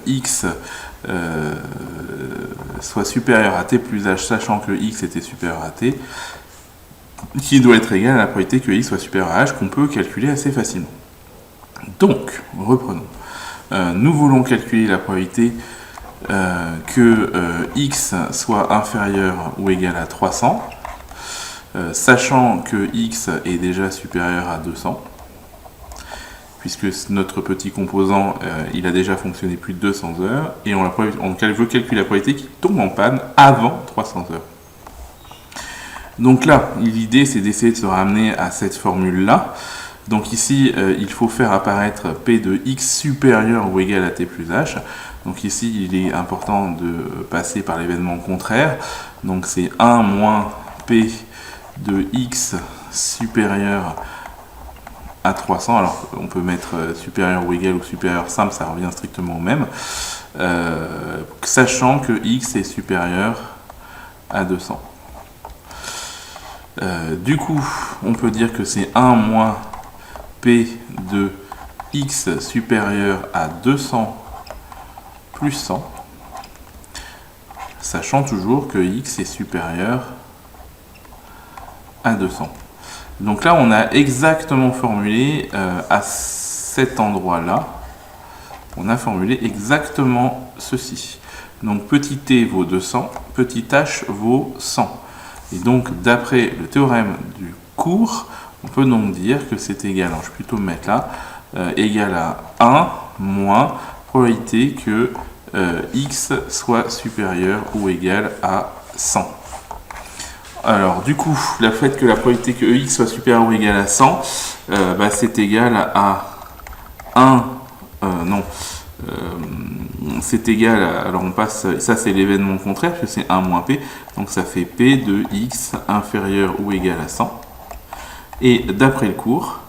x soit supérieur à t plus h, sachant que x était supérieur à t, qui doit être égal à la probabilité que x soit supérieur à h, qu'on peut calculer assez facilement. Donc, reprenons. Nous voulons calculer la probabilité que x soit inférieur ou égal à 300, sachant que x est déjà supérieur à 200, puisque notre petit composant, il a déjà fonctionné plus de 200 heures, et on veut calculer la probabilité qu'il tombe en panne avant 300 heures. Donc là, l'idée, c'est d'essayer de se ramener à cette formule-là. Donc ici, il faut faire apparaître P de x supérieur ou égal à t plus h. Donc ici, il est important de passer par l'événement contraire. Donc c'est 1 moins P de x supérieur à 300. Alors, on peut mettre supérieur ou égal ou supérieur simple, ça revient strictement au même. Sachant que x est supérieur à 200. Du coup, on peut dire que c'est 1 moins P de x supérieur à 200 plus 100, sachant toujours que x est supérieur à 200. Donc là, on a exactement formulé à cet endroit-là, on a formulé exactement ceci. Donc petit t vaut 200, petit h vaut 100. Et donc, d'après le théorème du cours, on peut donc dire que c'est égal, alors je vais plutôt me mettre là, égal à 1 moins probabilité que x soit supérieur ou égal à 100. Alors, du coup, le fait que la probabilité que x soit supérieur ou égal à 100, c'est égal à 1, c'est égal à, alors on passe, ça c'est l'événement contraire, parce que c'est 1 moins p, donc ça fait p de x inférieur ou égal à 100. Et d'après le cours,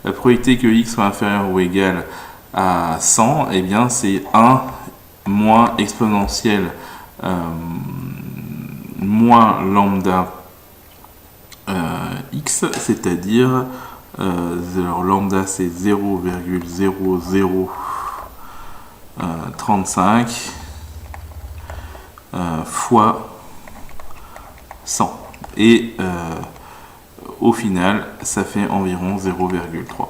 la probabilité que x soit inférieur ou égal à 100, eh bien c'est 1 moins exponentielle moins lambda x, c'est-à-dire lambda c'est 0,0035 fois 100. Et au final, ça fait environ 0,3.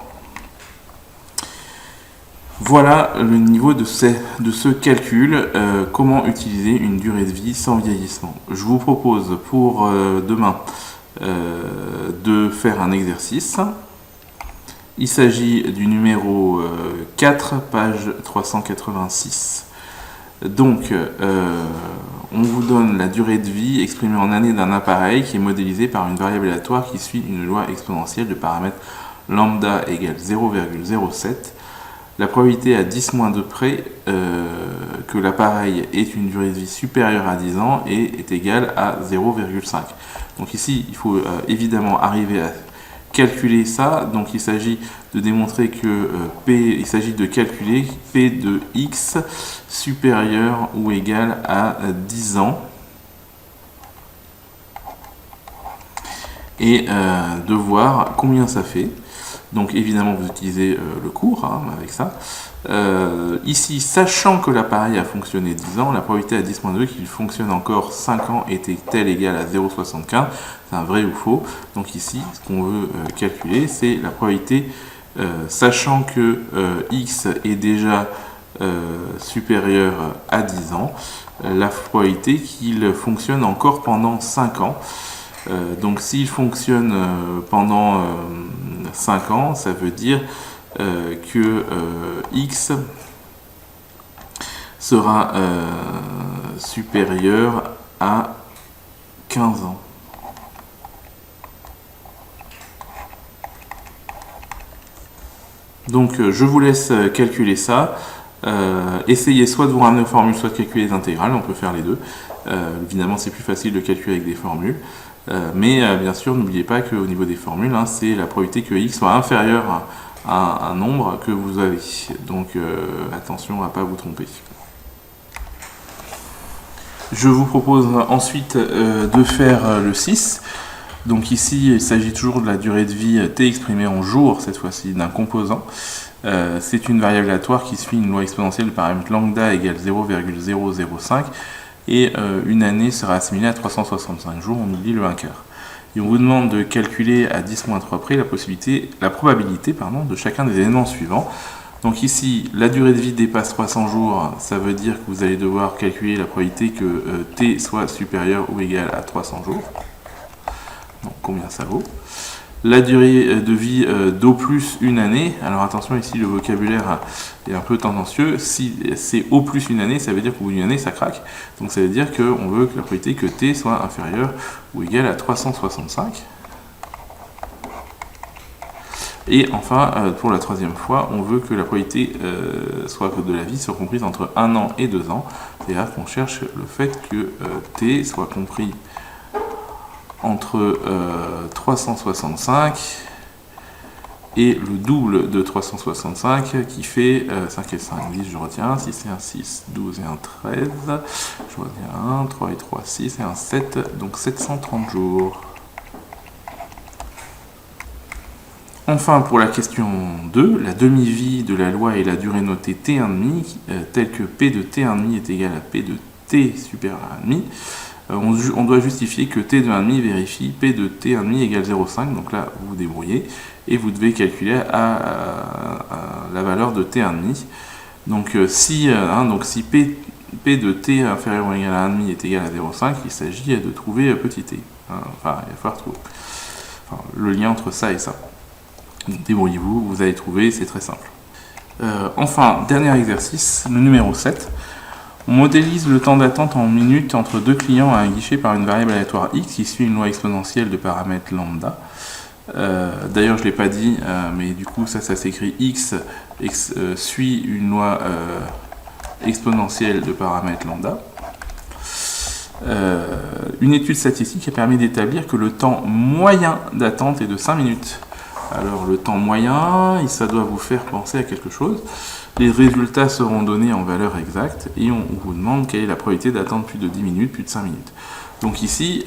Voilà le niveau de ce calcul, comment utiliser une durée de vie sans vieillissement. Je vous propose pour demain de faire un exercice Il s'agit du numéro 4, page 386. Donc, on vous donne la durée de vie exprimée en années d'un appareil qui est modélisé par une variable aléatoire qui suit une loi exponentielle de paramètres lambda égale 0,07. La probabilité à 10-2 près que l'appareil ait une durée de vie supérieure à 10 ans est égale à 0,5. Donc ici, il faut évidemment arriver à calculer ça. Donc il s'agit de démontrer que il s'agit de calculer P de X supérieur ou égal à 10 ans. Et de voir combien ça fait. Donc évidemment vous utilisez le cours avec ça. Ici, sachant que l'appareil a fonctionné 10 ans, la probabilité à 10-2 qu'il fonctionne encore 5 ans est-elle égale à 0,75. C'est un vrai ou faux. Donc ici, ce qu'on veut calculer, c'est la probabilité, sachant que x est déjà supérieur à 10 ans, la probabilité qu'il fonctionne encore pendant 5 ans. Donc s'il fonctionne pendant 5 ans, ça veut dire que x sera supérieur à 15 ans. Donc je vous laisse calculer ça. Essayez soit de vous ramener aux formules, soit de calculer les intégrales, on peut faire les deux. Évidemment c'est plus facile de calculer avec des formules. Mais bien sûr, n'oubliez pas qu'au niveau des formules, c'est la probabilité que x soit inférieur à un nombre que vous avez. Donc attention à ne pas vous tromper. Je vous propose ensuite de faire le 6. Donc ici, il s'agit toujours de la durée de vie t exprimée en jours, cette fois-ci d'un composant. C'est une variable aléatoire qui suit une loi exponentielle de paramètre lambda égale 0,005. Et une année sera assimilée à 365 jours, on oublie le 1 quart. Et on vous demande de calculer à 10-3 près la probabilité de chacun des événements suivants. Donc ici, la durée de vie dépasse 300 jours, ça veut dire que vous allez devoir calculer la probabilité que t soit supérieur ou égal à 300 jours. Donc combien ça vaut? La durée de vie d'au plus une année, alors attention ici le vocabulaire est un peu tendancieux, si c'est au plus une année, ça veut dire qu'au bout d'une année ça craque, donc ça veut dire qu'on veut que la probabilité que t soit inférieur ou égal à 365. Et enfin, pour la troisième fois, on veut que la probabilité de la vie soit comprise entre 1 an et 2 ans, c'est-à-dire qu'on cherche le fait que t soit compris entre 365 et le double de 365 qui fait 5 et 5, 10, je retiens, 6 et 1, 6, 12 et 1, 13, je retiens 1, 3 et 3, 6 et 1, 7, donc 730 jours. Enfin, pour la question 2, la demi-vie de la loi et la durée notée t1,5, telle que p de t1,5 est égal à p de t supérieur à 1,5, on doit justifier que t de 1,5 vérifie p de t1,5 égale 0,5, donc là vous vous débrouillez, et vous devez calculer la valeur de t1,5. Donc si p de t inférieur ou égal à 1,5 est égal à 0,5, il s'agit de trouver petit t. Il va falloir trouver le lien entre ça et ça. Débrouillez-vous, vous allez trouver, c'est très simple. Enfin, dernier exercice, le numéro 7. On modélise le temps d'attente en minutes entre deux clients à un guichet par une variable aléatoire x qui suit une loi exponentielle de paramètres lambda. D'ailleurs, je ne l'ai pas dit, mais du coup, ça s'écrit x suit une loi exponentielle de paramètres lambda. Une étude statistique a permis d'établir que le temps moyen d'attente est de 5 minutes. Alors le temps moyen, ça doit vous faire penser à quelque chose. Les résultats seront donnés en valeur exacte et on vous demande quelle est la probabilité d'attendre plus de 10 minutes, plus de 5 minutes. Donc ici,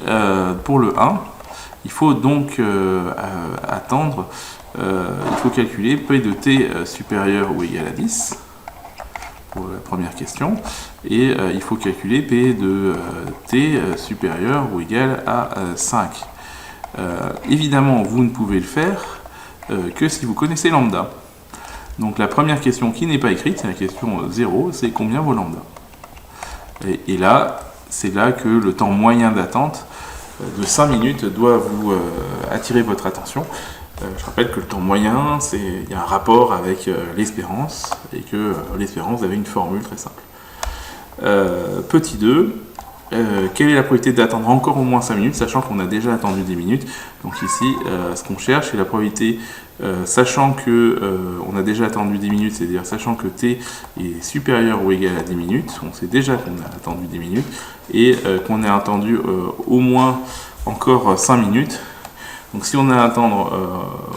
pour le 1, il faut donc attendre, il faut calculer P de t supérieur ou égal à 10, pour la première question, et il faut calculer P de t supérieur ou égal à 5. Évidemment, vous ne pouvez le faire que si vous connaissez lambda. Donc la première question qui n'est pas écrite, c'est la question 0, c'est combien vaut lambda. Et là, c'est là que le temps moyen d'attente de 5 minutes doit vous attirer votre attention. Je rappelle que le temps moyen, il y a un rapport avec l'espérance, et que l'espérance avait une formule très simple. Petit 2, quelle est la probabilité d'attendre encore au moins 5 minutes, sachant qu'on a déjà attendu 10 minutes. Donc ici, ce qu'on cherche, c'est la probabilité, sachant que on a déjà attendu 10 minutes, c'est-à-dire sachant que t est supérieur ou égal à 10 minutes, on sait déjà qu'on a attendu 10 minutes, et qu'on a attendu au moins encore 5 minutes. Donc si on a à attendre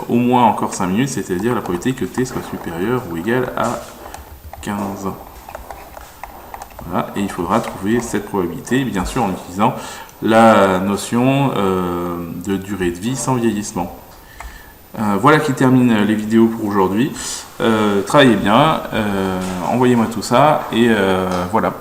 au moins encore 5 minutes, c'est-à-dire la probabilité que t soit supérieur ou égal à 15. Voilà, et il faudra trouver cette probabilité, bien sûr en utilisant la notion de durée de vie sans vieillissement. Voilà qui termine les vidéos pour aujourd'hui. Travaillez bien, envoyez-moi tout ça, et voilà.